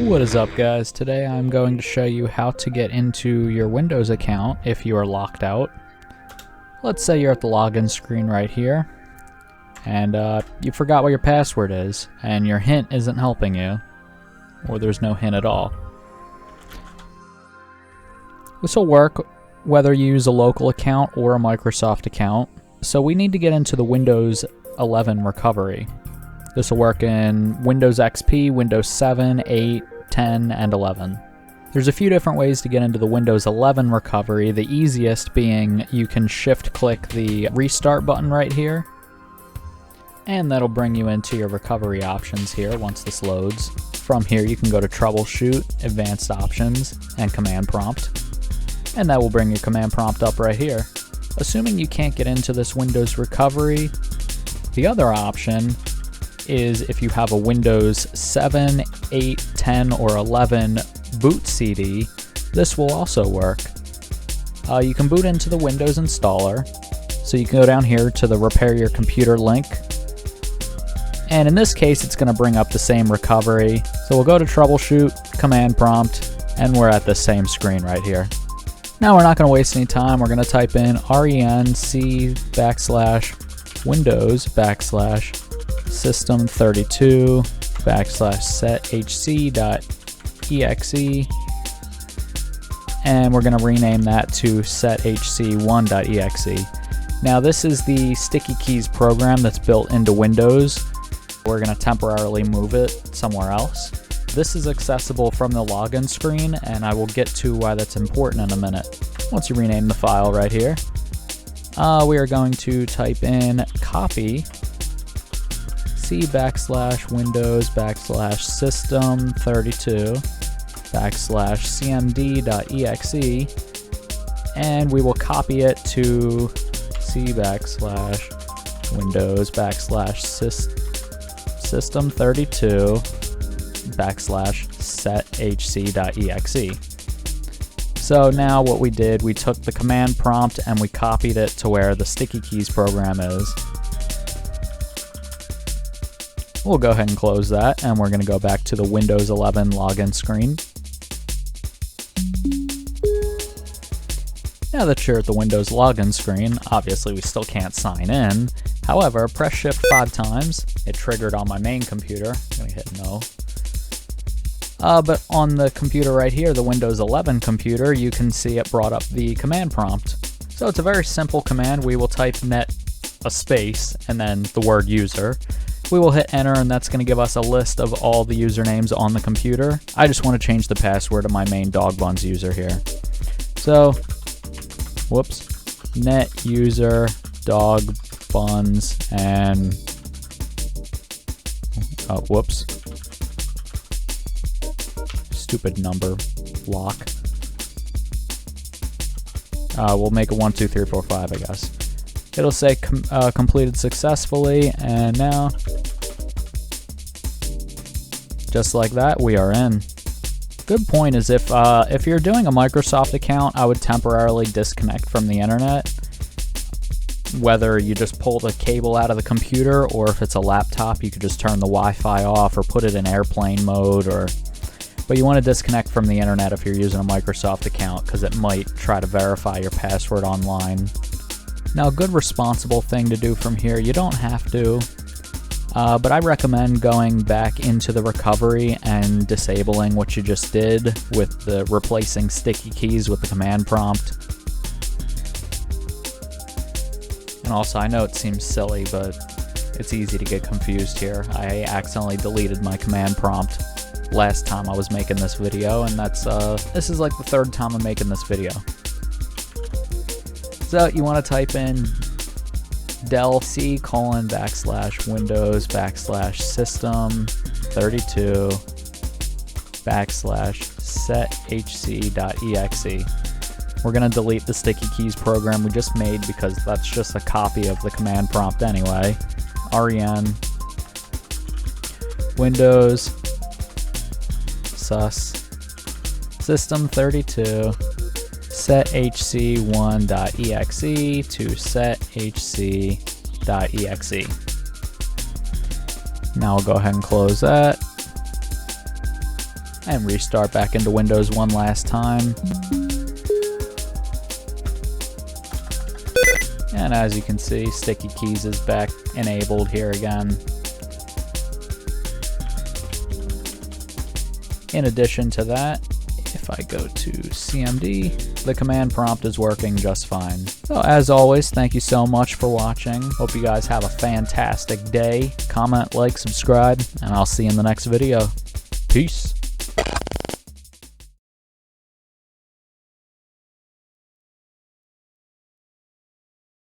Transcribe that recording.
What is up, guys? Today I'm going to show you how to get into your Windows account if you are locked out. Let's say you're at the login screen right here and you forgot what your password is and your hint isn't helping you, or there's no hint at all. This will work whether you use a local account or a Microsoft account. So we need to get into the Windows 11 recovery. This will work in Windows XP, Windows 7, 8, 10, and 11. There's a few different ways to get into the Windows 11 recovery, the easiest being you can shift-click the restart button right here, and that'll bring you into your recovery options here once this loads. From here you can go to Troubleshoot, Advanced Options, and Command Prompt, and that will bring your command prompt up right here. Assuming you can't get into this Windows recovery, the other option is if you have a Windows 7, 8, 10, or 11 boot CD, this will also work. You can boot into the Windows installer, so you can go down here to the Repair Your Computer link, and in this case it's going to bring up the same recovery. So we'll go to Troubleshoot, Command Prompt, and we're at the same screen right here. Now we're not going to waste any time. We're going to type in renc /Windows/System32 /sethc.exe, and we're going to rename that to sethc1.exe. Now this is the StickyKeys program that's built into Windows. We're going to temporarily move it somewhere else. This is accessible from the login screen, and I will get to why that's important in a minute. Once you rename the file right here, we are going to type in copy c/Windows/System32 /cmd.exe, and we will copy it to c/Windows/System32 /sethc.exe. So now what we did, we took the command prompt and we copied it to where the StickyKeys program is. We'll go ahead and close that, and we're going to go back to the Windows 11 login screen. Now that you're at the Windows login screen, obviously we still can't sign in. However, press Shift 5 times. It triggered on my main computer. I'm going to hit no. But on the computer right here, the Windows 11 computer, you can see it brought up the command prompt. So it's a very simple command. We will type net a space and then the word user. We will hit enter, and that's going to give us a list of all the usernames on the computer. I just want to change the password of my main dogbunns user here. So, whoops, net user dogbunns and, oh, whoops. Stupid number block. We'll make it 1, 2, 3, 4, 5, I guess. It'll say completed successfully, and now, just like that, we are in. Good point is if you're doing a Microsoft account, I would temporarily disconnect from the internet. Whether you just pull the cable out of the computer, or if it's a laptop, you could just turn the Wi-Fi off or put it in airplane mode, but you want to disconnect from the internet if you're using a Microsoft account, because it might try to verify your password online. Now, a good responsible thing to do from here, you don't have to, but I recommend going back into the recovery and disabling what you just did with the replacing StickyKeys with the command prompt. And also, I know it seems silly, but it's easy to get confused here. I accidentally deleted my command prompt last time I was making this video, and this is like the third time I'm making this video. So you want to type in del c :/Windows/System32 /sethc.exe. We're going to delete the StickyKeys program we just made because that's just a copy of the command prompt anyway. ren Windows sus System32 sethc1.exe to sethc.exe. Now I'll go ahead and close that. and restart back into Windows one last time. And as you can see, StickyKeys is back enabled here again. In addition to that, if I go to cmd, the command prompt is working just fine. So as always, thank you so much for watching. Hope you guys have a fantastic day. Comment, like, subscribe, and I'll see you in the next video. Peace.